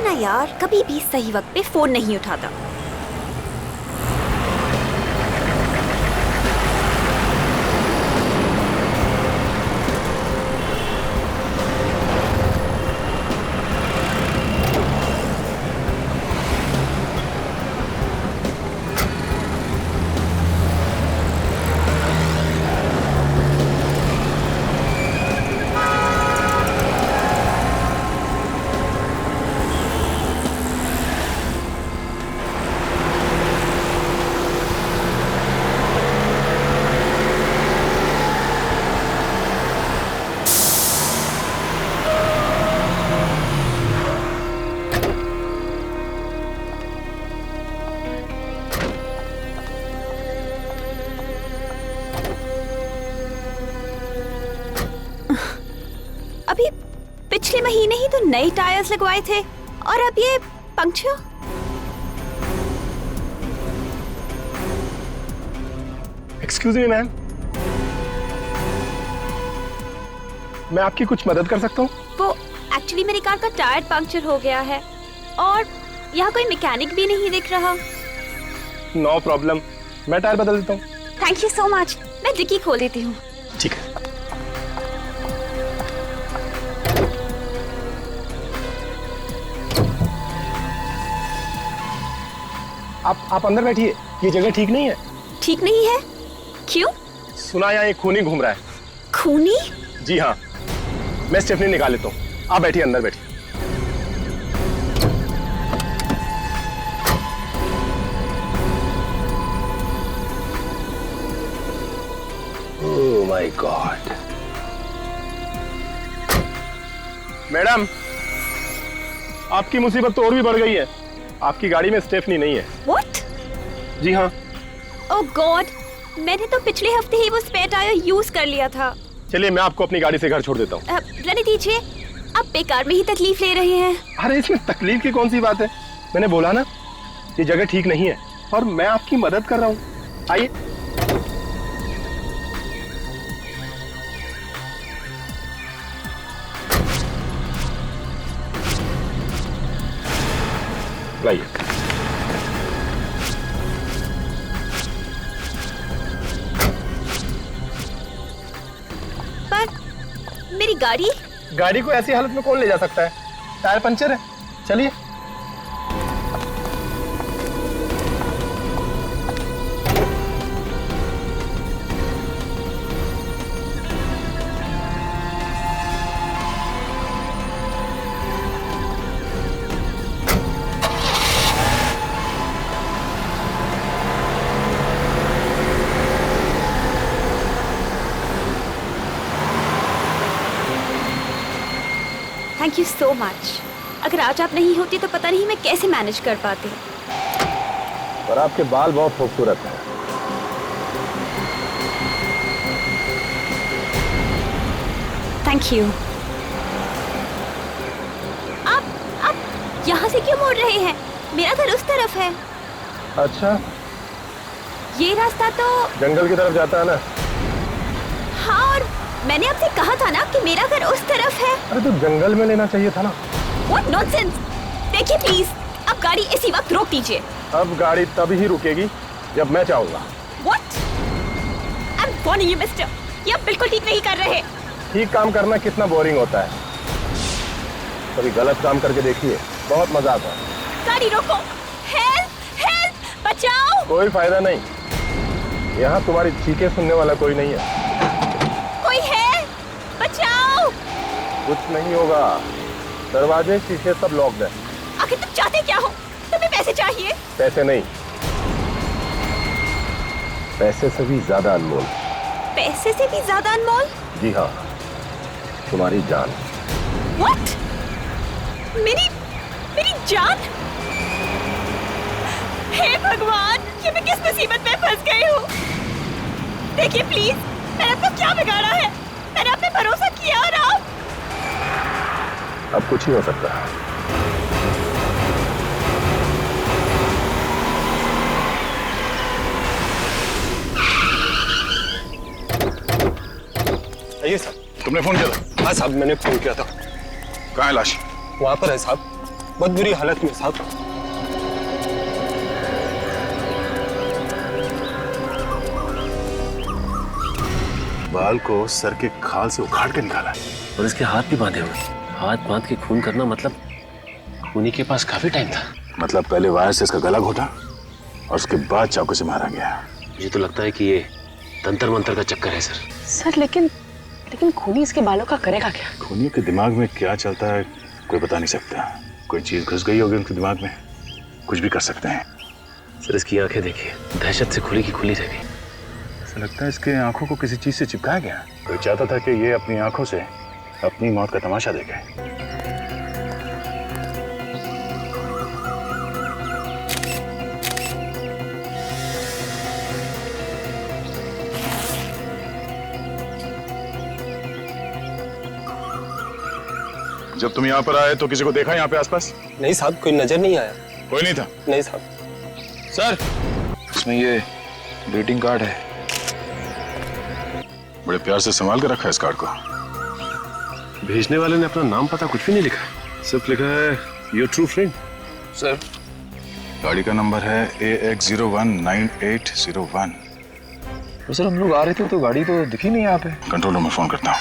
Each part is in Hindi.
ना यार, कभी भी सही वक्त पे फोन नहीं उठाता। अभी पिछले महीने ही तो नए टायर्स लगवाए थे और अब ये पंक्चर। एक्सक्यूज मी मैम, मैं आपकी कुछ मदद कर सकता हूँ? वो एक्चुअली मेरी कार का टायर पंक्चर हो गया है और यहाँ कोई मैकेनिक भी नहीं दिख रहा। नो प्रॉब्लम, मैं टायर बदल देता हूँ। Thank you so much. मैं डिक्की खोल देती हूँ। ठीक है। आप अंदर बैठिए, ये जगह ठीक नहीं है। ठीक नहीं है? क्यों? सुना यहाँ एक खूनी घूम रहा है। खूनी? जी हाँ, मैं स्टेफनी निकाल लेता हूँ। आप बैठिए, अंदर बैठिए। ओह माय गॉड। मैडम, आपकी मुसीबत तो और भी बढ़ गई है। आपकी गाड़ी में स्टेफनी नहीं है। What? जी हाँ। ओह गॉड, मैंने तो पिछले हफ्ते ही वो स्पेयर टायर यूज कर लिया था। चलिए, मैं आपको अपनी गाड़ी से घर छोड़ देता हूँ। रहने दीजिए, आप बेकार में ही तकलीफ ले रहे हैं। अरे इसमें तकलीफ की कौन सी बात है? मैंने बोला ना, ये जगह ठीक नहीं है और मैं आपकी मदद कर रहा हूँ। आइए। लाइए। पर मेरी गाड़ी? गाड़ी को ऐसी हालत में कौन ले जा सकता है? टायर पंचर है। चलिए। Thank you so much. अगर आज आप नहीं होती तो पता नहीं मैं कैसे मैनेज कर पाती। पर आपके बाल बहुत खूबसूरत हैं। Thank you. आप यहाँ से क्यों मुड़ रहे हैं? मेरा घर उस तरफ है। अच्छा, ये रास्ता तो जंगल की तरफ जाता है ना? हाँ, और मैंने आपसे कहा था ना कि मेरा घर उस तरफ है। अरे तो जंगल में लेना चाहिए था ना। What nonsense! देखिए प्लीज, अब गाड़ी इसी वक्त रोक दीजिए। अब गाड़ी तभी ही रुकेगी जब मैं चाहूंगा। What? I'm warning you, mister. ये आप बिल्कुल ठीक नहीं कर रहे। ठीक काम करना कितना बोरिंग होता है। कभी गलत काम करके देखिए, बहुत मजा आता है। गाड़ी रोको। Help! Help! बचाओ! कोई फायदा नहीं, यहाँ तुम्हारी चीखें सुनने वाला कोई नहीं है। कोई है? बचाओ! कुछ नहीं होगा, दरवाजे शीशे सब लॉक्ड है। आखिर तुम चाहते क्या हो? तुम्हें पैसे चाहिए? पैसे नहीं, पैसे से भी ज्यादा अनमोल। पैसे से भी ज्यादा अनमोल? जी हाँ, तुम्हारी जान। What? मेरी जान? हे भगवान, ये मैं किस मुसीबत में फंस गई हूँ? देखिए प्लीज, मैंने आपको क्या बिगाड़ा है? मैंने आप पे भरोसा किया और आप? अब कुछ नहीं हो सकता। साहब, तुमने फोन किया था? हाँ साहब, मैंने फोन किया था। कहाँ है लाश? वहां पर है साहब। बहुत बुरी हालत में साहब। बाल को सर के खाल से उखाड़ के निकाला और इसके हाथ भी बांधे हुए। हाथ बांध के खून करना मतलब खूनी के पास काफी टाइम था। मतलब पहले वायर से इसका गला घोटा और उसके बाद चाकू से मारा गया। मुझे तो लगता है कि ये तंत्र मंत्र का चक्कर है सर। सर लेकिन खूनी इसके बालों का करेगा क्या? खूनियों के दिमाग में क्या चलता है कोई बता नहीं सकता। कोई चीज घुस गई होगी उनके दिमाग में, कुछ भी कर सकते हैं। सर इसकी आंखें देखिए, दहशत से खुली की खुली रह गई। ऐसा लगता है इसके आंखों को किसी चीज से चिपकाया गया। कोई चाहता था कि ये अपनी आंखों से अपनी मौत का तमाशा देखे। जब तुम यहाँ पर आए तो किसी को देखा यहाँ पे आसपास? नहीं साहब, कोई नजर नहीं आया। कोई नहीं था? नहीं साहब। सर, इसमें ये ग्रीटिंग कार्ड है। बड़े प्यार से संभाल के रखा है इस कार्ड को। भेजने वाले ने अपना नाम पता कुछ भी नहीं लिखा, सिर्फ लिखा है योर ट्रू फ्रेंड। सर, गाड़ी का नंबर है AX019801। तो सर हम लोग आ रहे थे तो गाड़ी तो दिखी नहीं यहाँ पे। कंट्रोल रूम में फोन करता हूँ।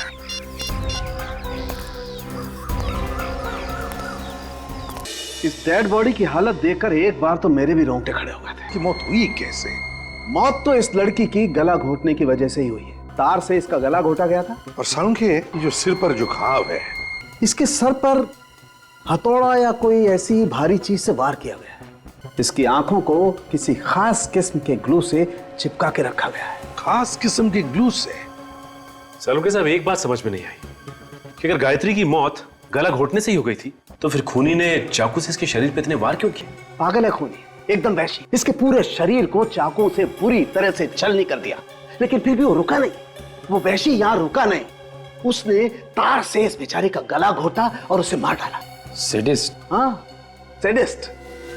इस डेड बॉडी की हालत देखकर एक बार तो मेरे भी रोंगटे खड़े हो गए थे कि मौत हुई कैसे? मौत तो इस लड़की की गला घोटने की वजह से ही हुई है। तार से इसका गला घोटा गया था। और सालुंखे, जो सिर पर जो घाव है, इसके सर पर हथौड़ा या कोई ऐसी भारी चीज से वार किया गया है। इसकी आंखों को किसी खास किस्म के ग्लू से चिपका के रखा गया है। खास किस्म के ग्लू से? सालुंखे साहब, एक बात समझ में नहीं आई कि अगर गायत्री की मौत गला घोटने से ही हो गई थी तो फिर खूनी ने चाकू से इसके शरीर पे इतने वार क्यों किए? पागल है खूनी, एकदम वैशी। इसके पूरे शरीर को चाकू से बुरी तरह से छलनी कर दिया, लेकिन फिर भी वो रुका नहीं। वो वैशी यहाँ रुका नहीं, उसने तार से इस बेचारे का गला घोटा और उसे मार डाला। सैडिस्ट? हाँ, सैडिस्ट।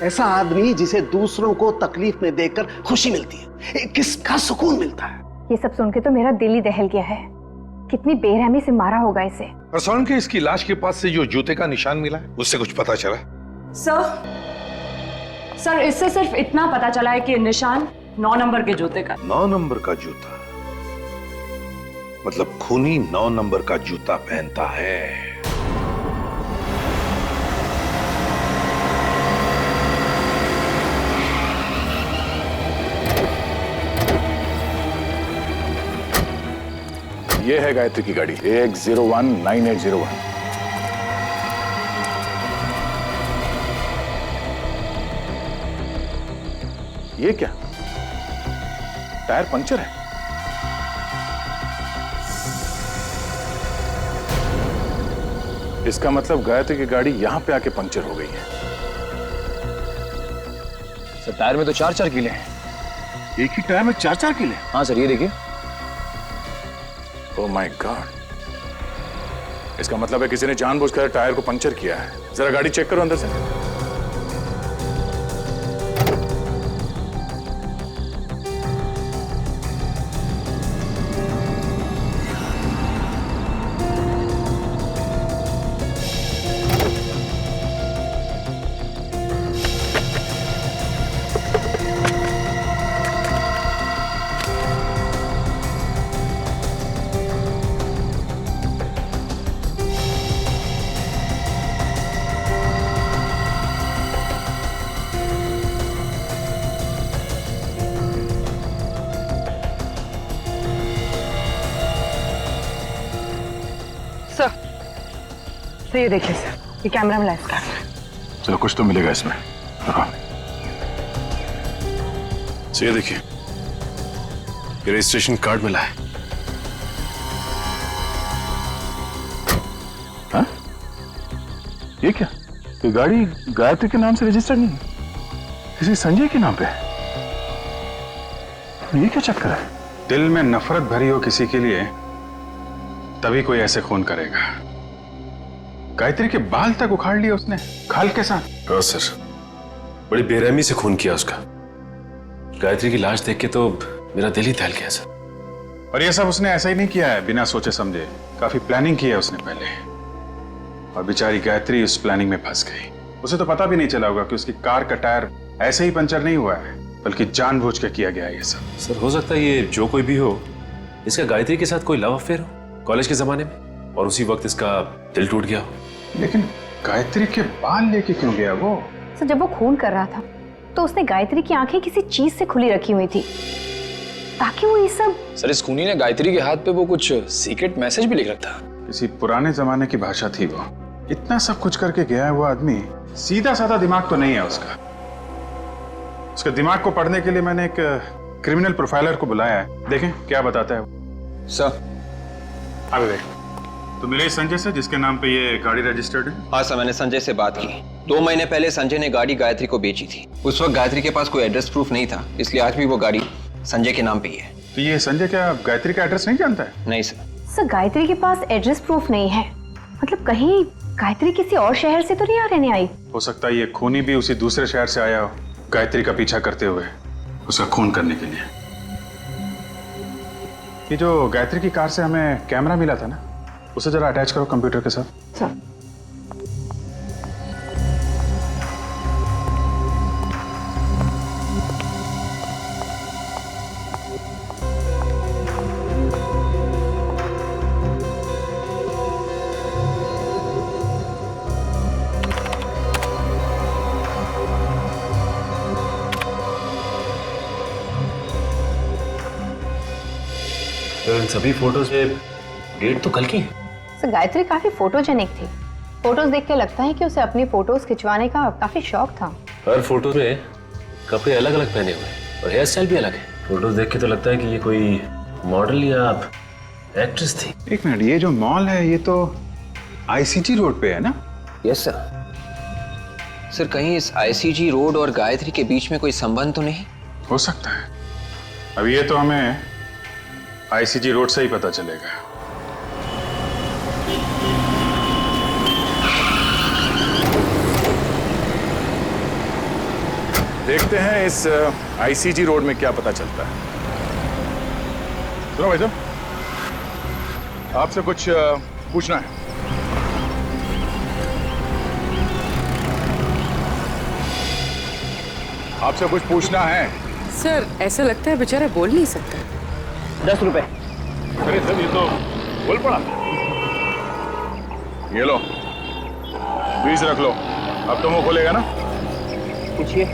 ऐसा आदमी जिसे दूसरों को तकलीफ में देखकर खुशी मिलती है, किसका सुकून मिलता है। ये सब सुन के तो मेरा दिल ही दहल गया है। कितनी बेरहमी से मारा होगा इसे। और सालुंखे, इसकी लाश के पास से जो जूते का निशान मिला है उससे कुछ पता चला? सर इससे सिर्फ इतना पता चला है कि निशान 9 नंबर के जूते का। 9 नंबर का जूता? मतलब खूनी 9 नंबर का जूता पहनता है। ये है गायत्री की गाड़ी AX019801। ये क्या? टायर पंक्चर है। इसका मतलब गायत्री की गाड़ी यहां पे आके पंक्चर हो गई है। सर टायर में तो 4-4 कीले हैं। एक ही टायर में 4-4 कीले? हाँ सर, ये देखिए। ओह माय गॉड, इसका मतलब है किसी ने जानबूझकर टायर को पंक्चर किया है। जरा गाड़ी चेक करो अंदर से। सर ये देखिए सर, ये कैमरा में लाइव कर। चलो कुछ तो मिलेगा इसमें। हाँ। ये देखिए, ये रजिस्ट्रेशन कार्ड मिला है। हाँ? ये क्या? ये गाड़ी गायत्री के नाम से रजिस्टर्ड नहीं है, किसी संजय के नाम पे है। ये क्या चक्कर है? दिल में नफरत भरी हो किसी के लिए तभी कोई ऐसे खून करेगा। गायत्री के बाल तक उखाड़ लिए उसने खाल के साथ। हाँ सर, बड़ी बेरहमी से खून किया उसका। गायत्री की लाश देख के तो मेरा दिल ही दहल गया सर। और ये सब उसने ऐसा ही नहीं किया है बिना सोचे समझे, काफी प्लानिंग की है उसने पहले। और बेचारी गायत्री उस प्लानिंग में फंस गई। उसे तो पता भी नहीं चला होगा कि उसकी कार का टायर ऐसे ही पंचर नहीं हुआ है, बल्कि जानबूझ के किया गया है ये सब। सर हो सकता है ये जो कोई भी हो, इसका गायत्री के साथ कोई लव अफेयर हो कॉलेज के जमाने में, और उसी वक्त इसका दिल टूट गया हो। लेकिन गायत्री के बाल लेके क्यों गया वो? सर जब वो खून कर रहा था तो उसने गायत्री की आंखें किसी चीज से खुली रखी हुई थी ताकि वो ये सब। सर इस खूनी ने गायत्री के हाथ पे वो कुछ सीक्रेट मैसेज भी लिख रखा। किसी पुराने जमाने की भाषा थी वो। इतना सब कुछ करके गया है वो आदमी, सीधा साधा दिमाग तो नहीं है उसका। उसके दिमाग को पढ़ने के लिए मैंने एक क्रिमिनल प्रोफाइलर को बुलाया है, देखें क्या बताता है वो। सर अबे देख, तो मिले संजय से जिसके नाम पे ये गाड़ी रजिस्टर्ड है? हाँ सर, मैंने संजय से बात की। 2 महीने पहले संजय ने गाड़ी गायत्री को बेची थी। उस वक्त गायत्री के पास कोई एड्रेस प्रूफ नहीं था, इसलिए आज भी वो गाड़ी संजय के नाम पे ही है। तो ये संजय क्या गायत्री का एड्रेस नहीं जानता है? नहीं सर। सर गायत्री के पास एड्रेस प्रूफ नहीं है, मतलब कहीं गायत्री किसी और शहर से तो नहीं आ रहने आई? हो सकता है ये खूनी भी उसी दूसरे शहर से आया हो, गायत्री का पीछा करते हुए उसका खून करने के लिए। ये जो गायत्री की कार से हमें कैमरा मिला था ना, उसे जरा अटैच करो कंप्यूटर के साथ। सर तो इन सभी फोटोज में डेट तो कल की है। सर गायत्री काफी फोटोजेनिक थी। फोटोज देख के लगता है कि उसे अपनी फोटोज खिंचवाने का काफी शौक था। हर फोटो में कपड़े अलग अलग पहने हुए हैं और हेयर स्टाइल भी अलग है। फोटोज देख के तो लगता है कि ये कोई मॉडल या एक्ट्रेस थी। एक मिनट, ये जो मॉल है ये तो आईसीजी रोड पे है ना? Yes sir. सर कहीं इस आईसीजी रोड और गायत्री के बीच में कोई संबंध तो नहीं? हो सकता है। अब ये तो हमें आईसीजी रोड से ही पता चलेगा। देखते हैं इस आईसीजी रोड में क्या पता चलता है। सुनो भाई साहब, आपसे कुछ पूछना है। आपसे कुछ पूछना है। सर ऐसा लगता है बेचारा बोल नहीं सकता। 10 रुपए। अरे सर ये तो बोल पड़ा। ये लो 20 रख लो। अब तो मुंह खोलेगा ना? पूछिए।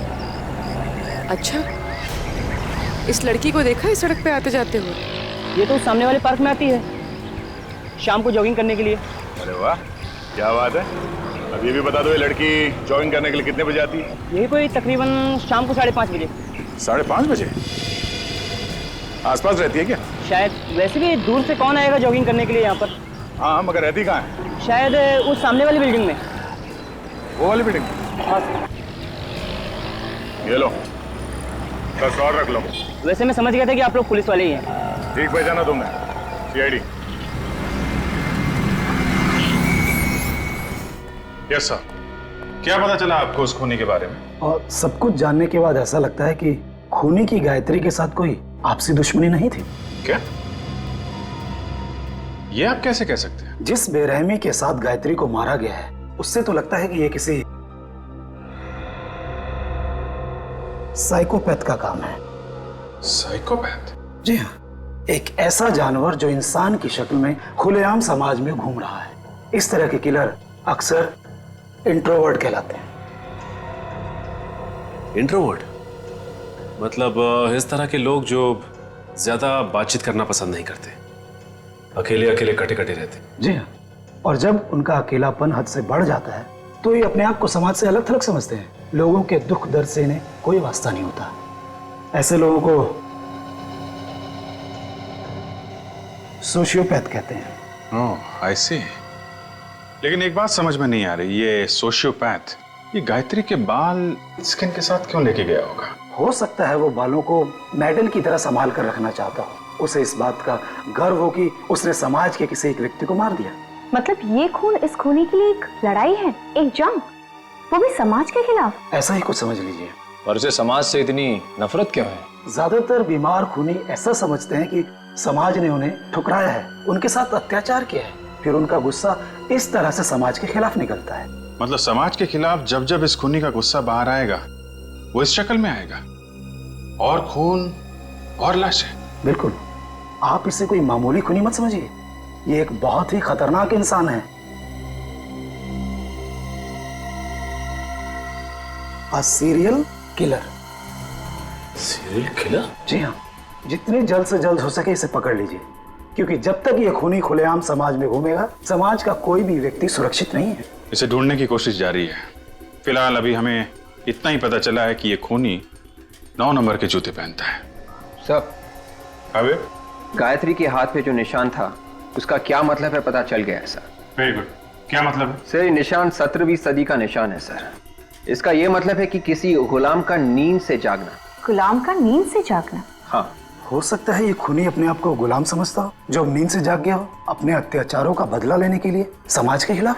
अच्छा, इस लड़की को देखा है सड़क पे आते जाते हुए? ये तो सामने वाले पार्क में आती है शाम को जॉगिंग करने के लिए। अरे वाह क्या बात है। अब ये भी बता दो, ये लड़की जॉगिंग करने के लिए कितने बजे आती है? यही कोई तकरीबन शाम को 5:30 बजे। 5:30 बजे? आसपास रहती है क्या? शायद। वैसे भी दूर से कौन आएगा जॉगिंग करने के लिए यहाँ पर? हाँ मगर रहती कहाँ है? शायद उस सामने वाली बिल्डिंग में। वो वाली बिल्डिंग? हाँ। ये लो 10 और रख लो। वैसे मैं समझ गया था कि आप लोग पुलिस वाले ही हैं। ठीक पहचाना तुमने? सीआईडी? Yes sir. क्या पता चला आपको उस खूनी के बारे में? और सब कुछ जानने के बाद ऐसा लगता है कि खूनी की गायत्री के साथ कोई आपसी दुश्मनी नहीं थी। क्या? ये आप कैसे कह सकते हैं? जिस बेरहमी के साथ गायत्री को मारा गया है उससे तो लगता है कि ये किसी साइकोपैथ का काम है। साइकोपैथ? जी हाँ, एक ऐसा जानवर जो इंसान की शक्ल में खुलेआम समाज में घूम रहा है। इस तरह के किलर अक्सर इंट्रोवर्ट कहलाते हैं। इंट्रोवर्ट मतलब इस तरह के लोग जो ज्यादा बातचीत करना पसंद नहीं करते, अकेले अकेले कटे कटे रहते। जी हाँ, और जब उनका अकेलापन हद से बढ़ जाता है तो ये अपने आप को समाज से अलग थलग समझते हैं। लोगों के दुख दर्द से इन्हें कोई वास्ता नहीं होता। ऐसे लोगों को सोशियोपैथ कहते हैं। ओह आई सी। लेकिन एक बात समझ में नहीं आ रही, ये सोशियोपैथ ये गायत्री के बाल स्किन के साथ क्यों लेके गया होगा? हो सकता है वो बालों को मेडल की तरह संभाल कर रखना चाहता हो। उसे इस बात का गर्व हो कि उसने समाज के किसी एक व्यक्ति को मार दिया। मतलब ये खून इस खूनी के लिए एक लड़ाई है, एक जंग, वो भी समाज के खिलाफ। ऐसा ही कुछ समझ लीजिए। और उसे समाज से इतनी नफरत क्यों है? ज्यादातर बीमार खूनी ऐसा समझते हैं कि समाज ने उन्हें ठुकराया है, उनके साथ अत्याचार किया है, फिर उनका गुस्सा इस तरह से समाज के खिलाफ निकलता है। मतलब समाज के खिलाफ जब जब इस खूनी का गुस्सा बाहर आएगा वो इस शक्ल में आएगा, और खून और लाशें। बिल्कुल, आप इसे कोई मामूली खूनी मत समझिए, ये एक बहुत ही खतरनाक इंसान है। Serial killer. Serial killer? जी हाँ, जितने जल्द से जल्द हो सके इसे पकड़ लीजिए, क्योंकि जब तक ये खूनी खुलेआम समाज में घूमेगा, समाज का कोई भी व्यक्ति सुरक्षित नहीं है। इसे ढूंढने की कोशिश जारी है। फिलहाल अभी हमें इतना ही पता चला है कि ये खूनी 9 नंबर के जूते पहनता है। सर, अबे गायत्री के हाथ पे जो निशान था उसका क्या मतलब है पता चल गया है सर। वेरी गुड, क्या मतलब है? सर, ये निशान 17वीं सदी का निशान है सर। इसका ये मतलब है कि किसी गुलाम का नींद से जागना। गुलाम का नींद से जागना? हाँ, हो सकता है ये खूनी अपने आप को गुलाम समझता हो, जो नींद से जाग गया हो अपने अत्याचारों का बदला लेने के लिए समाज के खिलाफ।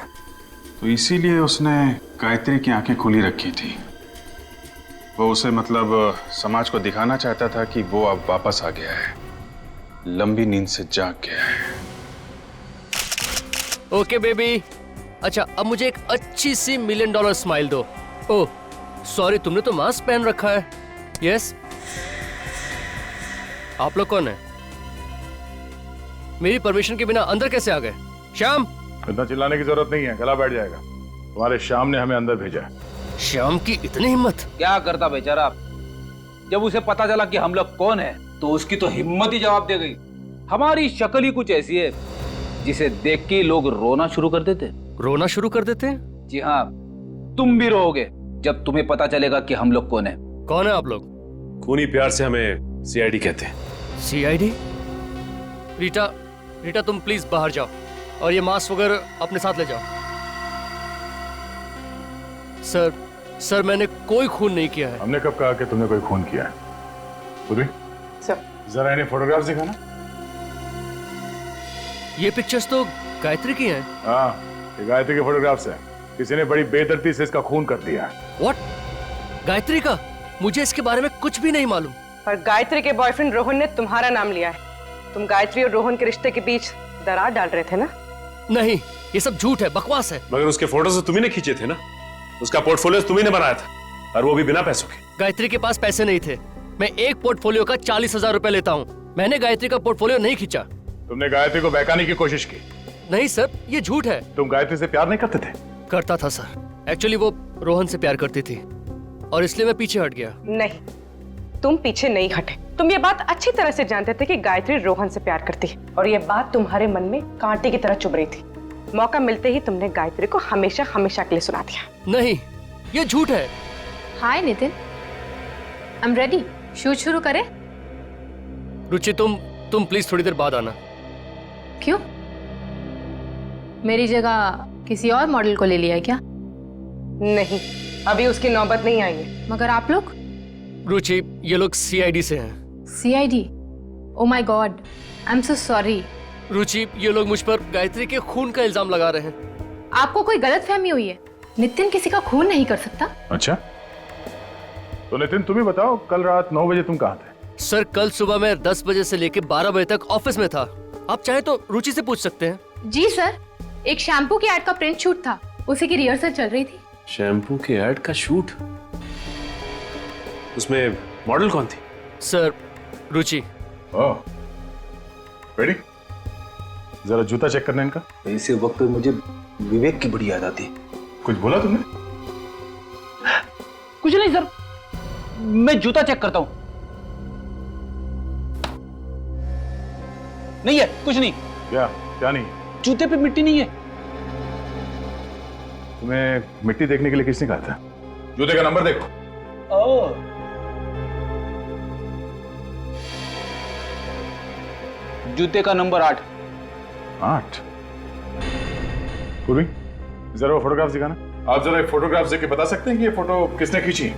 तो इसीलिए उसने गायत्री की आंखें खुली रखी थी। वो उसे मतलब समाज को दिखाना चाहता था कि वो अब वापस आ गया है, लंबी नींद से जाग गया है। ओके बेबी, अच्छा अब मुझे एक अच्छी सी $1 मिलियन स्माइल दो। ओह सॉरी, तुमने तो मास्क पहन रखा है। यस, आप लोग कौन है? मेरी परमिशन के बिना अंदर कैसे आ गए? श्याम। इतना चिल्लाने की जरूरत नहीं है, गला बैठ जाएगा। तुम्हारे श्याम ने हमें अंदर भेजा है। श्याम की इतनी हिम्मत? क्या करता बेचारा, जब उसे पता चला कि हम लोग कौन है तो उसकी तो हिम्मत ही जवाब दे गई। हमारी शक्ल ही कुछ ऐसी है जिसे देख के लोग रोना शुरू कर देते। रोना शुरू कर देते हैं? जी हाँ, तुम भी रोओगे जब तुम्हें पता चलेगा कि हम लोग कौन है। कौन है आप लोग? खूनी प्यार से हमें सीआईडी कहते हैं। सीआईडी? रीटा, रीटा तुम प्लीज बाहर जाओ और ये मास्क वगैरह अपने साथ ले जाओ। सर, सर मैंने कोई खून नहीं किया है। हमने कब कहा कि तुमने कोई खून किया है? पूरी जरा इन्हें फोटोग्राफ दिखाना। ये पिक्चर्स तो गायत्री की हैं। हाँ, ये गायत्री के फोटोग्राफ्स हैं। किसी ने बड़ी बेदर्दी से इसका खून कर दिया। व्हाट? गायत्री का? मुझे इसके बारे में कुछ भी नहीं मालूम। पर गायत्री के बॉयफ्रेंड रोहन ने तुम्हारा नाम लिया है। तुम गायत्री और रोहन के रिश्ते के बीच दरार डाल रहे थे ना? नहीं, ये सब झूठ है, बकवास है। मगर उसके फोटोज तो तुम्ही ने खींचे थे ना, उसका पोर्टफोलियो तुम्ही ने बनाया था, और वो भी बिना पैसों के। गायत्री के पास पैसे नहीं थे। मैं एक पोर्टफोलियो का 40,000 रुपए लेता हूँ। मैंने गायत्री का पोर्टफोलियो नहीं खींचा। तुमने गायत्री को बहकाने की कोशिश की? नहीं सर, ये झूठ है। तुम गायत्री से प्यार नहीं करते थे? करता था सर। एक्चुअली वो रोहन से प्यार करती थी और इसलिए मैं पीछे हट गया। नहीं, तुम पीछे नहीं हटे। तुम ये बात अच्छी तरह से जानते थे कि गायत्री रोहन से प्यार करती है, और ये बात तुम्हारे मन में कांटे की तरह चुभ रही थी। मौका मिलते ही तुमने गायत्री को हमेशा हमेशा के लिए सुना दिया। नहीं, ये झूठ है। Hi Nitin, I am ready. Shoot शुरू करें? रुचि, तुम प्लीज थोड़ी देर बाद आना। क्यों? मेरी जगह किसी और मॉडल को ले लिया है क्या? नहीं, अभी उसकी नौबत नहीं आई है। मगर आप लोग? रुचि, ये लोग सीआईडी से हैं। CID? Oh my god, I am so sorry. Ruchi, ये लोग मुझ पर गायत्री के खून का इल्जाम लगा रहे हैं। आपको कोई गलतफहमी हुई है। नितिन किसी का खून नहीं कर सकता। अच्छा, तो नितिन तुम ही बताओ, कल रात 9 बजे तुम कहाँ थे? सर, कल सुबह मैं 10 बजे से लेकर 12 बजे तक ऑफिस में था। आप चाहे तो रुचि से पूछ सकते हैं। जी सर, एक शैम्पू की एड का प्रिंट शूट था, उसी की रिहर्सल चल रही थी। शैम्पू के ऐड का शूट? उसमें मॉडल कौन थी? सर, रुचि। ओह, रेडी? जरा जूता चेक करना इनका। ऐसे वक्त पे मुझे विवेक की बड़ी याद आती। कुछ बोला तुमने? कुछ नहीं सर, मैं जूता चेक करता हूं। नहीं है, कुछ नहीं। क्या क्या नहीं? जूते पे मिट्टी नहीं है। तुम्हें मिट्टी देखने के लिए किसने कहा था? जूते का नंबर देखो। जूते का नंबर 8। 8? पूर्वी, जरा वो फोटोग्राफ दिखाना। आप जरा एक फोटोग्राफ देख के बता सकते हैं कि ये फोटो किसने खींची?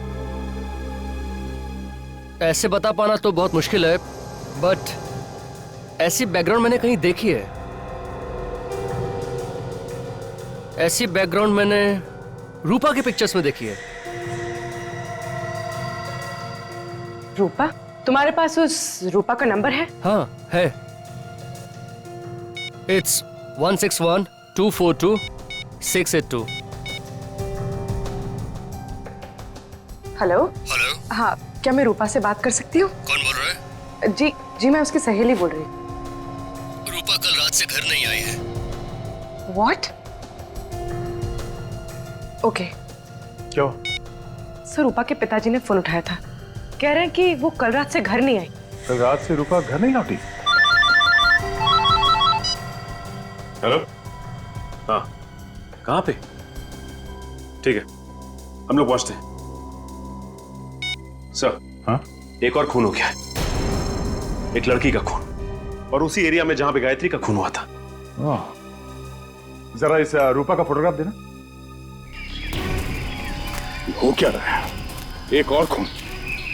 ऐसे बता पाना तो बहुत मुश्किल है, बट ऐसी बैकग्राउंड मैंने कहीं देखी है। ऐसी बैकग्राउंड मैंने रूपा के पिक्चर्स में देखी है। रूपा? तुम्हारे पास उस रूपा का नंबर है? हाँ है। It's 161-242-682। हेलो। हेलो। हाँ, क्या मैं रूपा से बात कर सकती हूँ? कौन बोल रहा है? जी मैं उसकी सहेली बोल रही हूँ। रूपा कल रात से घर नहीं आई है। What? ओके। क्यों? सर, रूपा के पिताजी ने फोन उठाया था, कह रहे हैं कि वो कल रात से घर नहीं आई। कल रात से रूपा घर नहीं लौटी? हेलो। हाँ, कहाँ पे? ठीक है, हम लोग पहुंचते हैं। सर। हाँ? एक और खून हो गया है, एक लड़की का खून, और उसी एरिया में जहां पे गायत्री का खून हुआ था। जरा इस रूपा का फोटोग्राफ देना। हो क्या रहा है? एक और खून,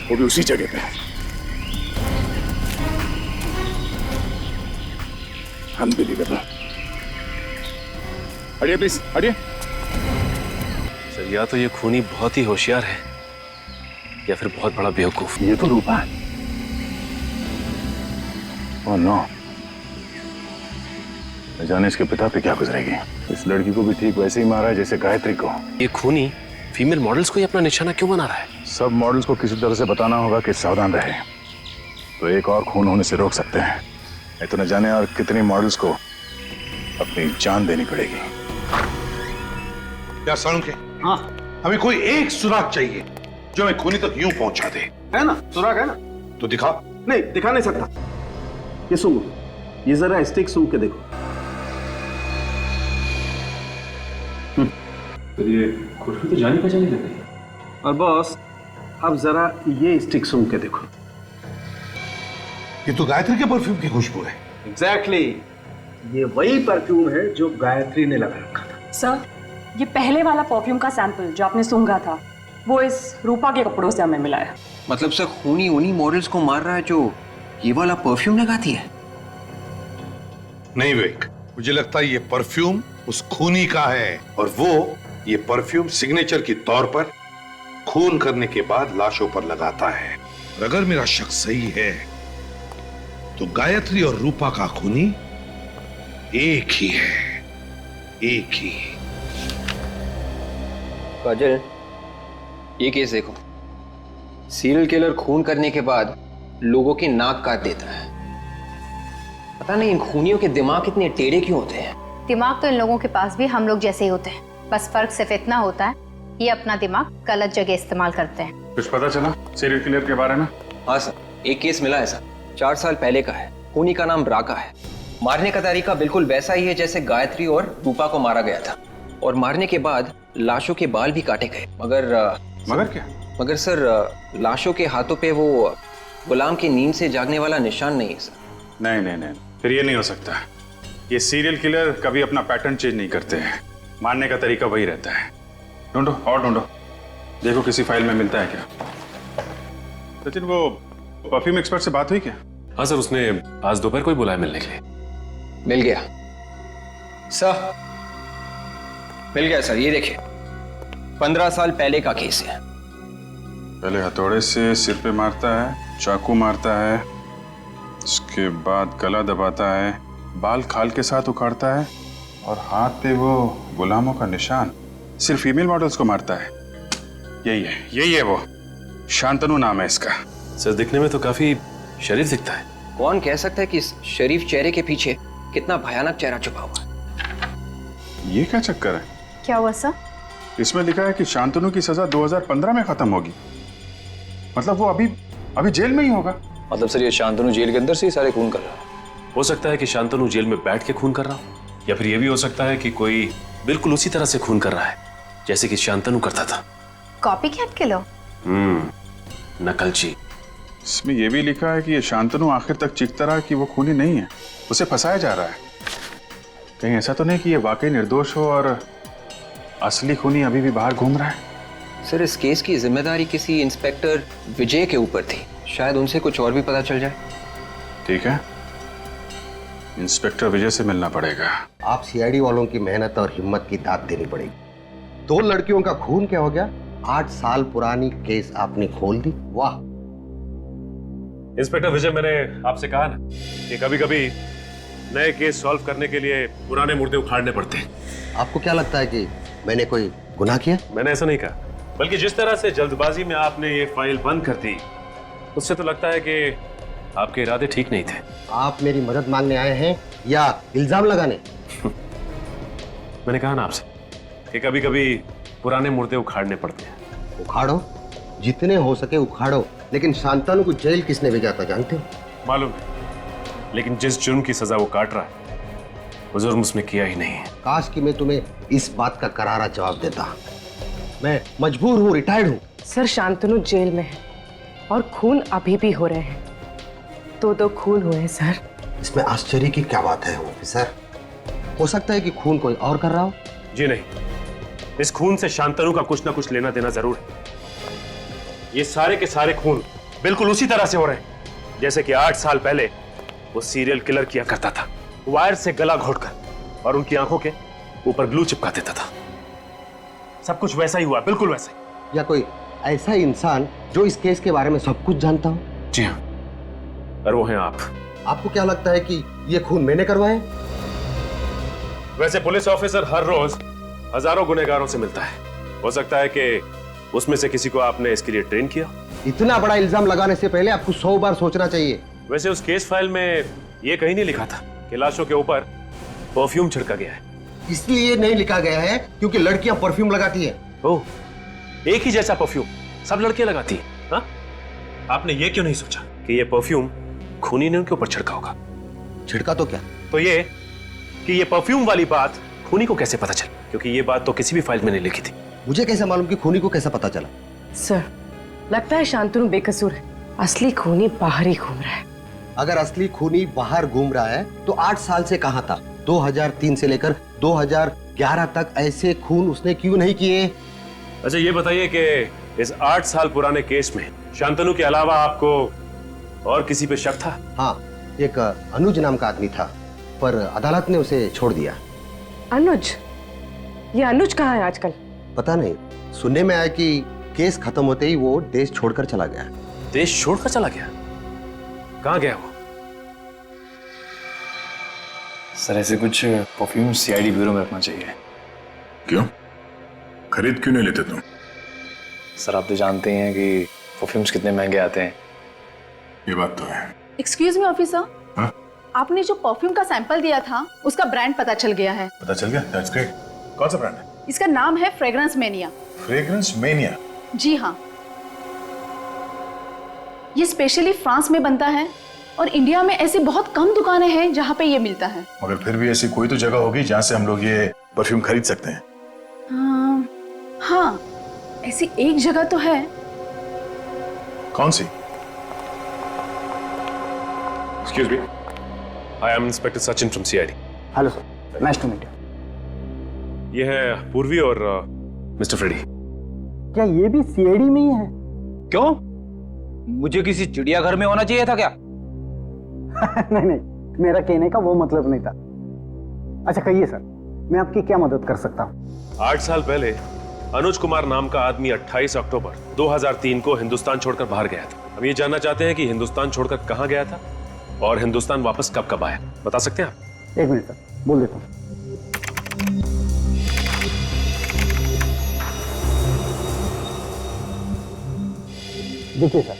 वो भी उसी जगह पे। अनबिलीवेबल। हटिए प्लीज, हटिए। सर, या तो ये खूनी बहुत ही होशियार है या फिर बहुत बड़ा बेवकूफ। ये तो रूपा है। ओह नो, न जाने इसके पिता पे क्या गुजरेगी। इस लड़की को भी ठीक वैसे ही मारा है जैसे गायत्री को। ये खूनी फीमेल मॉडल्स को ही अपना निशाना क्यों बना रहा है? सब मॉडल्स को किसी तरह से बताना होगा कि सावधान रहे, तो एक और खून होने से रोक सकते हैं। नहीं तो न जाने और कितनी मॉडल्स को अपनी जान देनी पड़ेगी। क्या साळुंखे? हाँ, हमें कोई एक सुराग चाहिए जो हमें खूनी तक यूं पहुंचा दे। है ना, सुराग है ना? तो दिखा। नहीं, दिखा नहीं सकता। ये सूंघो, ये जरा स्टिक सूंघ के देखो। तो ये खुशबू तो जानी पहचानी लग रही है। और बॉस, अब जरा ये स्टिक सूंघ के देखो। ये तो गायत्री के परफ्यूम की खुशबू है। एग्जैक्टली, ये वही परफ्यूम है जो गायत्री ने लगा रखा था। सर, ये पहले वाला परफ्यूम का सैंपल जो आपने सूंघा था, वो इस रूपा के कपड़ों से हमें मिला है। मतलब सर, खूनी उन्हीं मॉडल्स को मार रहा है जो ये वाला परफ्यूम लगाती है? नहीं विवेक, मुझे लगता है ये परफ्यूम उस खूनी का है, और वो ये परफ्यूम सिग्नेचर के तौर पर खून करने के बाद लाशों पर लगाता है। और अगर मेरा शक सही है तो गायत्री और रूपा का खूनी एक ही है, एक ही। काजल, ये केस देखो। सीरियल किलर खून करने के बाद लोगों की नाक काट देता है। पता नहीं इन खूनियों के दिमाग इतने टेढ़े क्यों होते हैं। दिमाग तो इन लोगों के पास भी हम लोग जैसे ही होते हैं, बस फर्क सिर्फ इतना होता है, ये अपना दिमाग गलत जगह इस्तेमाल करते हैं। कुछ पता चला सीरियल किलर के बारे में? हाँ सर, एक केस मिला है सर, 4 साल पहले का है। खूनी का नाम राका है। मारने का तरीका बिल्कुल वैसा ही है जैसे गायत्री और रूपा को मारा गया था, और मारने के बाद लाशों के बाल भी काटे गए। मगर क्या? मगर सर, लाशों के हाथों पे वो गुलाम की नींद से जागने वाला निशान नहीं है सर। नहीं, फिर ये नहीं हो सकता। ये सीरियल किलर कभी अपना पैटर्न चेंज नहीं करते हैं, मारने का तरीका वही रहता है। ढूंढो और ढूंढो, देखो किसी फाइल में मिलता है क्या। सचिन, वो परफ्यूम एक्सपर्ट से बात हुई क्या? हाँ सर, उसने आज दोपहर को ही बुलाया मिलने के लिए। मिल गया सर, मिल गया सर। ये देखिए, 15 साल पहले का केस है। पहले हथौड़े से सिर पे मारता है, चाकू मारता है, उसके बाद गला दबाता है, बाल खाल के साथ उखाड़ता है, और हाथ पे वो गुलामों का निशान। सिर्फ फीमेल मॉडल्स को मारता है। यही है वो। शांतनु नाम है इसका। सर, दिखने में तो काफी शरीफ दिखता है। कौन कह सकता है कि इस शरीफ चेहरे के पीछे कितना भयानक चेहरा छुपा हुआ है। ये क्या चक्कर है? क्या हुआ सर? इसमें लिखा है कि शांतनु की सजा 2015 में खत्म होगी। मतलब वो अभी जेल में ही होगा। मतलब सर, ये शांतनु जेल के अंदर से ही सारे खून कर रहा है? हो सकता है कि शांतनु जेल में बैठ के खून कर रहा हो, या फिर ये भी हो सकता है कि कोई बिल्कुल उसी तरह से खून कर रहा है जैसे कि शांतनु करता था। Copy cat killer. नकलची। इसमें यह भी लिखा है कि ये शांतनु आखिर तक चीखता रहा कि वो खूनी नहीं है, उसे फंसाया जा रहा है। कहीं ऐसा तो नहीं कि ये वाकई निर्दोष हो और असली खूनी अभी भी बाहर घूम रहा है? सर, इस केस की जिम्मेदारी किसी इंस्पेक्टर विजय के ऊपर थी। शायद उनसे कुछ और भी पता चल जाए। ठीक है, इंस्पेक्टर विजय से मिलना पड़ेगा। आप सीआईडी वालों की मेहनत और हिम्मत की दाद देनी पड़ेगी। 2 लड़कियों का खून क्या हो गया? 8 साल पुरानी केस आपने खोल दी। वाह इंस्पेक्टर विजय, मैंने आपसे कहा ना कि कभी कभी नए केस सॉल्व करने के लिए पुराने मुर्दे उखाड़ने पड़ते हैं। आपको क्या लगता है कि मैंने कोई गुनाह किया? मैंने ऐसा नहीं कहा, बल्कि जिस तरह से जल्दबाजी में आपने ये फाइल बंद कर दी, उससे तो लगता है कि आपके इरादे ठीक नहीं थे। आप मेरी मदद मांगने आए हैं या इल्जाम लगाने? मैंने कहा ना आपसे कि कभी कभी पुराने मुर्दे उखाड़ने पड़ते हैं। उखाड़ो, जितने हो सके उखाड़ो, लेकिन शांतनु को जेल किसने भेजा था जानते हो? मालूम है, लेकिन जिस जुर्म की सजा वो काट रहा है वो जुर्म उसने किया ही नहीं है। काश कि मैं तुम्हें इस बात का करारा जवाब देता। मैं मजबूर हूँ, रिटायर्ड हूँ। सर शांतनु जेल में है और खून अभी भी हो रहे हैं। दो खून हुए हैं सर। इसमें आश्चर्य की क्या बात है ऑफिसर? हो सकता है कि खून कोई और कर रहा हो। जी नहीं, इस खून से शांतनु का कुछ ना कुछ लेना देना जरूर है। ये सारे के सारे खून बिल्कुल उसी तरह से हो रहे हैं जैसे कि 8 साल पहले वो सीरियल किलर किया करता था, वायर से गला घोटकर और उनकी आंखों के ऊपर ग्लू चिपका देता था। सब कुछ वैसा ही हुआ, बिल्कुल वैसा ही। या कोई ऐसा इंसान जो इस केस के बारे में सब कुछ जानता हो? जी हाँ, और वो हैं आप। आपको क्या लगता है कि ये खून मैंने करवाए? वैसे पुलिस ऑफिसर हर रोज हजारों गुनहगारों से मिलता है। हो सकता है कि उसमें से किसी को आपने इसके लिए ट्रेन किया। इतना बड़ा इल्जाम लगाने से पहले आपको 100 बार सोचना चाहिए। वैसे उस केस फाइल में ये कहीं नहीं लिखा था कि लाशों के ऊपर परफ्यूम छिड़का गया है। इसलिए नहीं लिखा गया है क्योंकि लड़कियां परफ्यूम लगाती हैं। ओह, एक ही जैसा परफ्यूम सब लड़कियां लगाती हैं, हाँ? आपने ये क्यों नहीं सोचा कि ये परफ्यूम खूनी ने उनके ऊपर छिड़का होगा? छिड़का तो क्या? तो ये कि ये परफ्यूम वाली बात खूनी को कैसे पता चली? क्योंकि ये बात तो किसी भी फाइल में नहीं लिखी थी। मुझे कैसे मालूम कि खूनी को कैसा पता चला? सर लगता है शांतनु बेकसूर है, असली खूनी बाहर ही घूम रहा है। अगर असली खूनी बाहर घूम रहा है तो 8 साल से कहां था? 2003 से लेकर 2011 तक ऐसे खून उसने क्यों नहीं किए? अच्छा ये बताइए कि इस 8 साल पुराने केस में शांतनु के अलावा आपको और किसी पे शक था? हाँ, एक अनुज नाम का आदमी था, पर अदालत ने उसे छोड़ दिया। अनुज? ये अनुज कहाँ है आजकल? पता नहीं, सुनने में आया कि केस खत्म होते ही वो देश छोड़कर चला गया। देश छोड़कर चला गया? कहाँ गया वो? सर ऐसे कुछ परफ्यूम सीआईडी ब्यूरो में रखना चाहिए। क्यों? खरीद क्यों नहीं लेते तुम? सर आप तो जानते हैं कि परफ्यूम्स कितने महंगे आते हैं। ये बात तो है। एक्सक्यूज मी ऑफिसर, हाँ? आपने जो परफ्यूम का सैंपल दिया था उसका ब्रांड पता चल गया है। पता चल गया? That's great. कौन सा ब्रांड है? इसका नाम है फ्रेग्रेंस मेनिया। Fragrance mania? जी हाँ, ये स्पेशली फ्रांस में बनता है और इंडिया में ऐसी बहुत कम दुकानें हैं जहाँ पे ये मिलता है। मगर फिर भी ऐसी कोई तो जगह होगी जहाँ से हम लोग ये परफ्यूम खरीद सकते हैं। हाँ, ऐसी एक जगह तो है। कौन सी? Excuse me, I am Inspector Sachin from CID. Hello sir, nice to meet you. ये है पूर्वी और मिस्टर फ्रेडी। क्या ये भी सीआईडी में ही है? क्यों? मुझे किसी चिड़ियाघर में होना चाहिए था क्या? नहीं, मेरा कहने का वो मतलब नहीं था। अच्छा कहिए सर, मैं आपकी क्या मदद कर सकता हूँ? 8 साल पहले अनुज कुमार नाम का आदमी 28 अक्टूबर 2003 को हिंदुस्तान छोड़कर बाहर गया था। हम ये जानना चाहते हैं कि हिंदुस्तान छोड़कर कहाँ गया था और हिंदुस्तान वापस कब कब आया। बता सकते हैं आप? 1 मिनट सर, बोल देता हूँ। देखिए सर,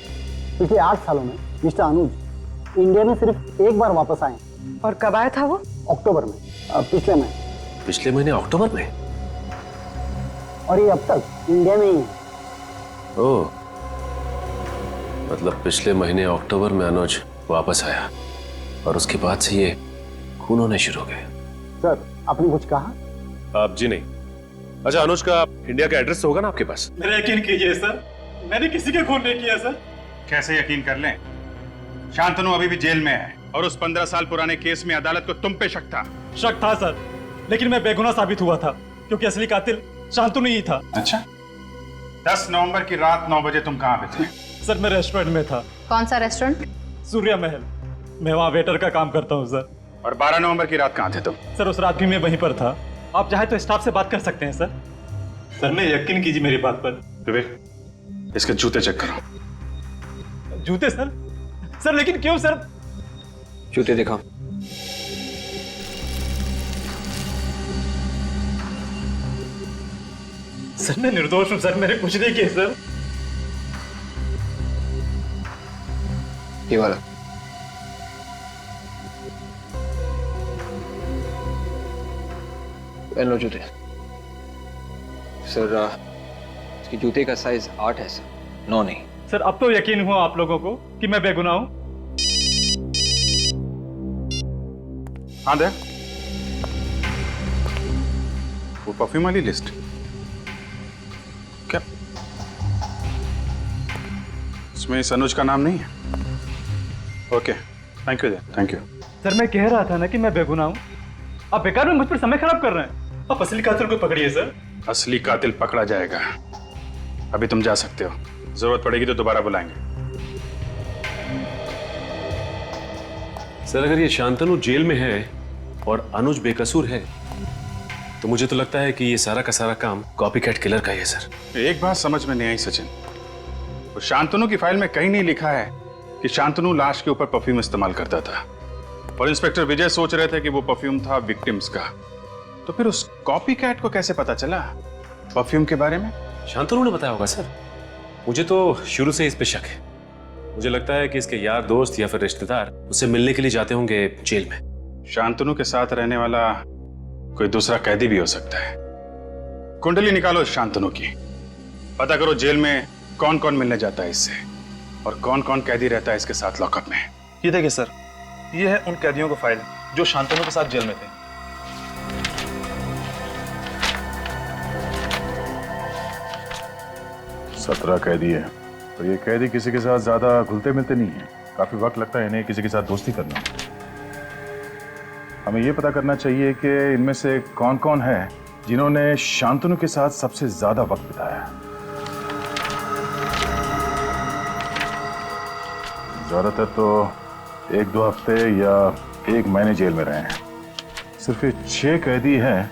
पिछले 8 सालों में मिस्टर अनुज इंडिया में सिर्फ एक बार वापस आए। और कब आया था वो? अक्टूबर में, पिछले महीने। पिछले महीने अक्टूबर में? और ये अब तक इंडिया में ही है। ओह, मतलब पिछले महीने अक्टूबर में अनुज वापस आया और उसके बाद से ये खून होने शुरू हो गए। सर आपने कुछ कहा? आप जी नहीं। अच्छा, अनुज का इंडिया का एड्रेस तो होगा ना आपके पास? मेरा यकीन कीजिए सर, मैंने किसी के खून नहीं किया सर। कैसे यकीन कर लें? शांतनु अभी भी जेल में है और उस 15 साल पुराने केस में अदालत को तुम पे शक था। शक था सर, लेकिन मैं बेगुनाह साबित हुआ था क्योंकि असली कातिल शांतनु ही था। अच्छा, 10 नवंबर की रात 9 बजे तुम कहाँ पे थे? सर मैं रेस्टोरेंट में था। कौन सा रेस्टोरेंट? सूर्या महल। मैं वहाँ वेटर का काम करता हूँ सर। और 12 नवंबर की रात कहाँ थे तुम? सर उस रात भी मैं वहीं पर था। आप चाहे तो स्टाफ से बात कर सकते हैं सर। सर मैं यकीन कीजिए मेरी बात पर। विवेक, इसके जूते चेक करो। जूते सर? सर लेकिन क्यों सर? जूते दिखाओ। सर मैं निर्दोष हूँ सर, मैंने कुछ नहीं किया सर। ये वाला पहन लो जूते। सर इसकी जूते का साइज 8 है सर, 9 नहीं। सर अब तो यकीन हुआ आप लोगों को कि मैं बेगुनाह हूँ। हाँ दे वो परफ्यूम वाली लिस्ट क्या इसमें इस अनुज का नाम नहीं है? Okay thank you they, thank you. Sir मैं कह रहा था ना कि मैं बेगुनाह हूँ, आप बेकार में मुझ पर समय खराब कर रहे हैं। आप असली कातिल को पकड़िए सर। असली कातिल पकड़ा जाएगा, अभी तुम जा सकते हो, जरूरत पड़ेगी तो दोबारा बुलाएंगे। सर अगर ये शांतनु जेल में है और अनुज बेकसूर है तो मुझे तो लगता है कि ये सारा का सारा काम कॉपीकैट किलर का ही है सर। एक बात समझ में नहीं आई सचिन, तो शांतनु की फाइल में कहीं नहीं लिखा है कि शांतनु लाश के ऊपर परफ्यूम इस्तेमाल करता था, और इंस्पेक्टर विजय सोच रहे थे कि वो परफ्यूम था विक्टिम्स का। तो फिर उस कॉपीकैट को कैसे पता चला परफ्यूम के बारे में? शांतनु ने बताया होगा सर। मुझे तो शुरू से इस पे शक है। मुझे लगता है कि इसके यार दोस्त या फिर रिश्तेदार उससे मिलने के लिए जाते होंगे जेल में। शांतनु के साथ रहने वाला कोई दूसरा कैदी भी हो सकता है। कुंडली निकालो शांतनु की, पता करो जेल में कौन कौन मिलने जाता है इससे और कौन कौन कैदी रहता है इसके साथ लॉकअप में। ये देखिए सर, ये है उन कैदियों का फाइल जो शांतनु के साथ जेल में थे। सत्रह कैदी है, तो ये कैदी किसी के साथ ज्यादा घुलते मिलते नहीं है। काफी वक्त लगता है इन्हें किसी के साथ दोस्ती करना। हमें ये पता करना चाहिए कि इनमें से कौन कौन है जिन्होंने शांतनु के साथ सबसे ज्यादा वक्त बिताया। ज्यादातर तो 1-2 हफ्ते या 1 महीने जेल में रहे हैं। सिर्फ ये 6 कैदी हैं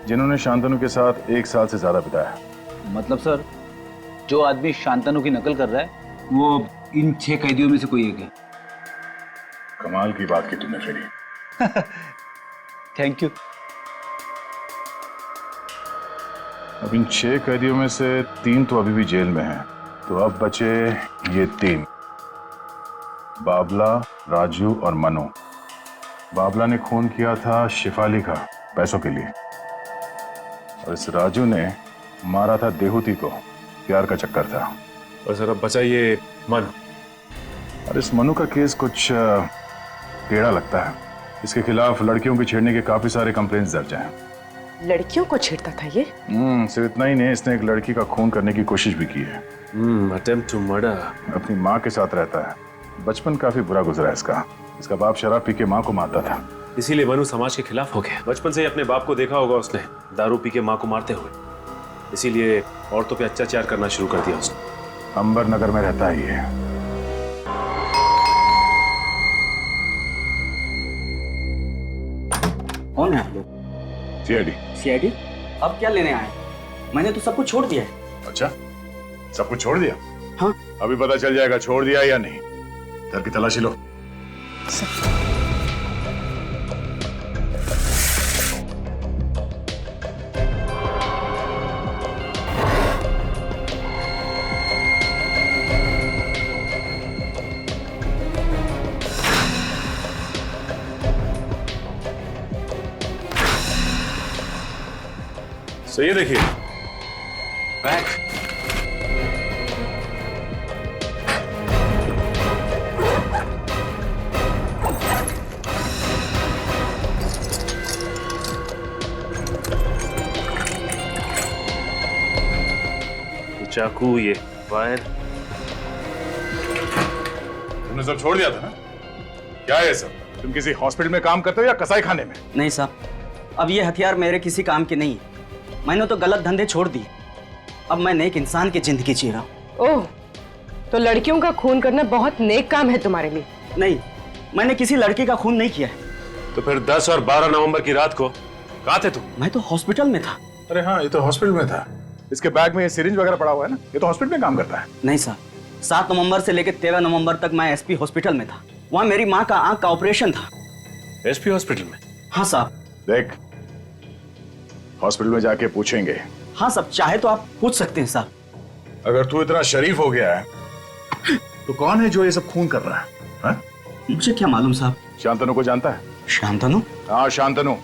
जिन्होंने शांतनु के साथ 1 साल से ज्यादा बिताया। मतलब सर जो आदमी शांतनु की नकल कर रहा है वो इन 6 कैदियों में से कोई एक है। कमाल की बात की तुमने फिर। Thank you. अब इन 6 कैदियों में से 3 तो अभी भी जेल में हैं, तो अब बचे ये 3, बाबला, राजू और मनु। बाबला ने खून किया था शिफाली का पैसों के लिए, और इस राजू ने मारा था देहूती को, प्यार का चक्कर था। और सर अब बचा ये मनु। और इस मनु का केस कुछ टेढ़ा लगता है। इसके खिलाफ लड़कियों की छेड़ने के काफी सारे कंप्लेंट्स दर्ज हैं। लड़कियों को छेड़ता था ये? सिर्फ इतना ही नहीं, इसने एक लड़की का खून करने की कोशिश भी की है। Attempt to murder. अपनी माँ के साथ रहता है। बचपन काफी बुरा गुजरा है इसका। इसका बाप शराब पी के माँ को मारता था, इसीलिए मनु समाज के खिलाफ हो गया। बचपन से ही अपने बाप को देखा होगा उसने दारू पी के माँ को मारते हुए, इसीलिए औरतों पे अत्याचार करना शुरू कर दिया उसने। अंबर नगर में रहता है ये। कौन है आप लोग? सीआईडी। सीआईडी? अब क्या लेने आए? मैंने तो सब कुछ छोड़ दिया है। अच्छा, सब कुछ छोड़ दिया? हाँ। अभी पता चल जाएगा छोड़ दिया या नहीं। घर की तलाशी लो। तो ये देखिए बैग। चाकू, ये वायर। तुमने सब छोड़ दिया था ना? क्या है सब? तुम किसी हॉस्पिटल में काम करते हो या कसाई खाने में? नहीं साहब, अब ये हथियार मेरे किसी काम के नहीं है। मैंने तो गलत धंधे छोड़ दिए। अब मैं नेक इंसान की जिंदगी जी रहा हूँ। ओह, तो लड़कियों का खून करना बहुत नेक काम है तुम्हारे लिए? नहीं, मैंने किसी लड़की का खून नहीं किया है। तो फिर 10 और 12 नवंबर की रात को कहाँ थे तुम? मैं तो हॉस्पिटल में था। अरे हाँ, ये तो हॉस्पिटल में था। इसके बैग में ये सिरिंज वगैरह पड़ा हुआ है ना, ये तो हॉस्पिटल में काम करता है। नहीं साहब, 7 नवंबर से लेकर 13 नवंबर तक मैं एसपी हॉस्पिटल में था। वहाँ मेरी माँ का आंख का ऑपरेशन था। एसपी हॉस्पिटल में? हाँ साहब। देख, हॉस्पिटल में जाके पूछेंगे हाँ साहब, चाहे तो आप पूछ सकते हैं साहब। अगर तू इतना शरीफ हो गया है तो कौन है जो ये सब खून कर रहा है? हा? मुझे क्या मालूम साहब। शांतनु को जानता है? शांतनु? हाँ शांतनु,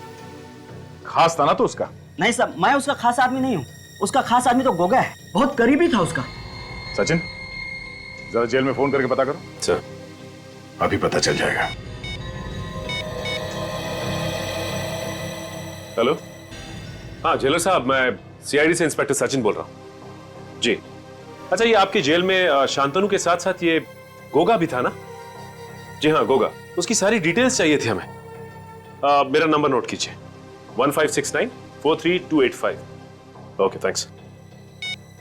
खास था ना तो उसका। नहीं साहब, मैं उसका खास आदमी नहीं हूँ। उसका खास आदमी तो गोगा है, बहुत करीबी था उसका। सचिन, जरा जेल में फोन करके पता करो। सर। अभी पता चल जाएगा। हेलो, हाँ जेलर साहब, मैं सीआईडी से इंस्पेक्टर सचिन बोल रहा हूँ जी। अच्छा, ये आपकी जेल में शांतनु के साथ साथ ये गोगा भी था ना? जी हाँ, गोगा। उसकी सारी डिटेल्स चाहिए थी हमें। मेरा नंबर नोट कीजिए, 1569-43285। Okay thanks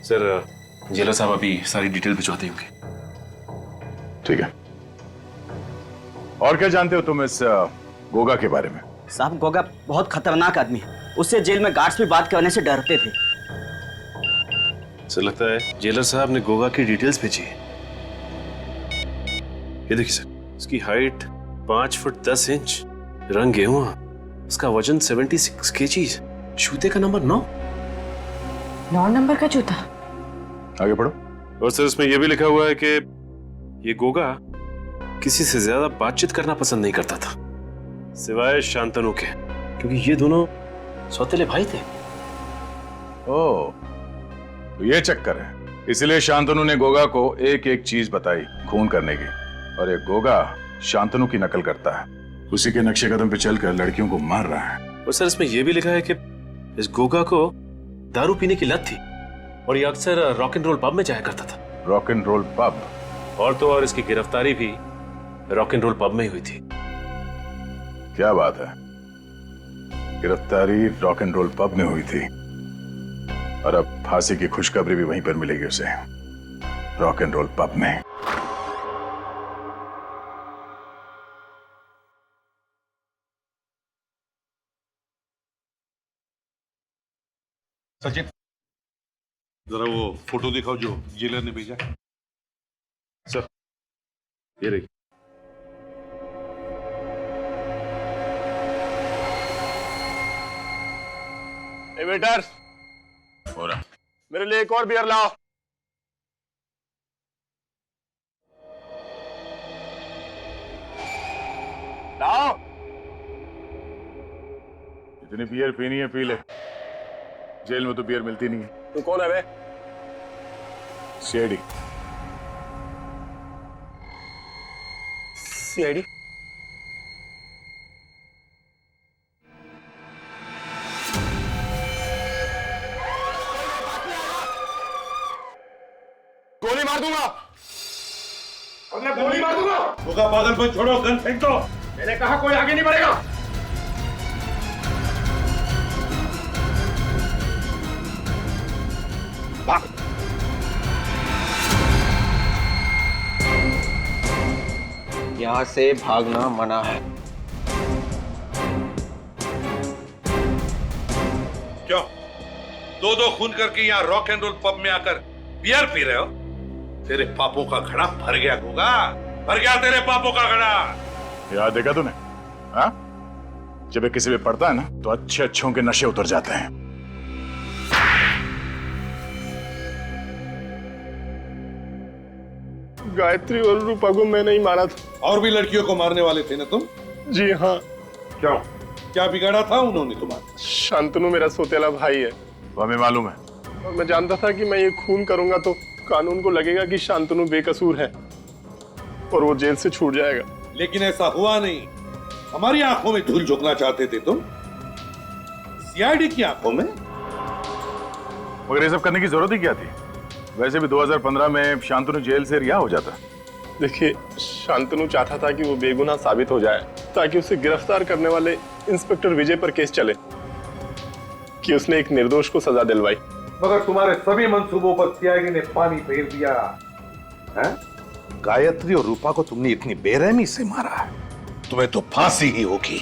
sir. जेलर साहब अभी सारी डिटेल भिजवाते होंगे। ठीक है। और क्या जानते हो तुम इस गोगा के बारे में? साहब, गोगा बहुत खतरनाक आदमी है। उससे जेल में गार्ड्स भी बात करने से डरते थे। सर लगता है जेलर साहब ने गोगा की डिटेल्स भेजी है। ये देखिए सर, उसकी हाइट 5 फुट 10 इंच, रंग गेहुआ, उसका वजन 76 केजीज, जूते का नंबर 9 नंबर का जूता। आगे पढ़ो। और सर इसमें यह भी लिखा हुआ है कि ये गोगा किसी से ज्यादा बातचीत करना पसंद नहीं करता था सिवाय शांतनु के, क्योंकि ये दोनों सौतेले भाई थे। ओह, तो ये चक्कर है, इसलिए शांतनु ने गोगा को एक एक चीज बताई खून करने की, और ये गोगा शांतनु की नकल करता है, उसी के नक्शे कदम पे चलकर लड़कियों को मार रहा है। और सर इसमें यह भी लिखा है कि इस गोगा को दारू पीने की लत थी और ये अक्सर रॉक एंड रोल पब में जाया करता था। Rock and roll pub? और तो और इसकी गिरफ्तारी भी रॉक एंड रोल पब में ही हुई थी। क्या बात है, गिरफ्तारी रॉक एंड रोल पब में हुई थी, और अब फांसी की खुशखबरी भी वहीं पर मिलेगी उसे, रॉक एंड रोल पब में। सचिन, जरा वो फोटो दिखाओ जो जेलर ने भेजा। सर ये रही। वेटर, हो रहा, मेरे लिए एक और बियर लाओ। लाओ। इतनी बियर पीनी है पी ले, जेल में तो बियर मिलती नहीं है। तू कौन है बे? सीआईडी। सीआईडी? गोली मार दूंगा। मैं गोली मार दूंगा। होगा पागलपन छोड़ो, गन फेंक दो। मैंने कहा कोई आगे नहीं बढ़ेगा। भाग। यहां से भागना मना है। क्यों? दो खून करके यहाँ रॉक एंड रोल पब में आकर बियर पी रहे हो? तेरे पापों का घड़ा भर गया गोगा, भर गया तेरे पापों का घड़ा। याद देखा तूने? हाँ? जब ये किसी पे पड़ता है ना तो अच्छे अच्छों के नशे उतर जाते हैं। गायत्री और रूपा को मैंने ही मारा था। और भी लड़कियों को मारने वाले थे ना तुम? जी हाँ। क्यों? क्या बिगाड़ा था उन्होंने तुम्हारा? शांतनु मेरा सोतेला भाई है। हमें मालूम है। और मैं जानता था कि मैं ये खून करूंगा तो कानून को लगेगा कि शांतनु बेकसूर है और वो जेल से छूट जाएगा। लेकिन ऐसा हुआ नहीं। हमारी आंखों में धूल झोंकना चाहते थे तुम, सीआईडी की आंखों में। मगर ये सब करने की जरूरत ही क्या थी? वैसे भी 2015 में शांतनु जेल से रिहा हो जाता। देखिए, शांतनु चाहता था कि वो बेगुनाह साबित हो जाए ताकि उसे गिरफ्तार करने वाले इंस्पेक्टर विजय पर केस चले कि उसने एक निर्दोष को सजा दिलवाई। मगर तुम्हारे सभी मंसूबों पर सीआईडी ने पानी फेर दिया है? गायत्री और रूपा को तुमने इतनी बेरहमी से मारा है, तुम्हें तो फांसी ही होगी।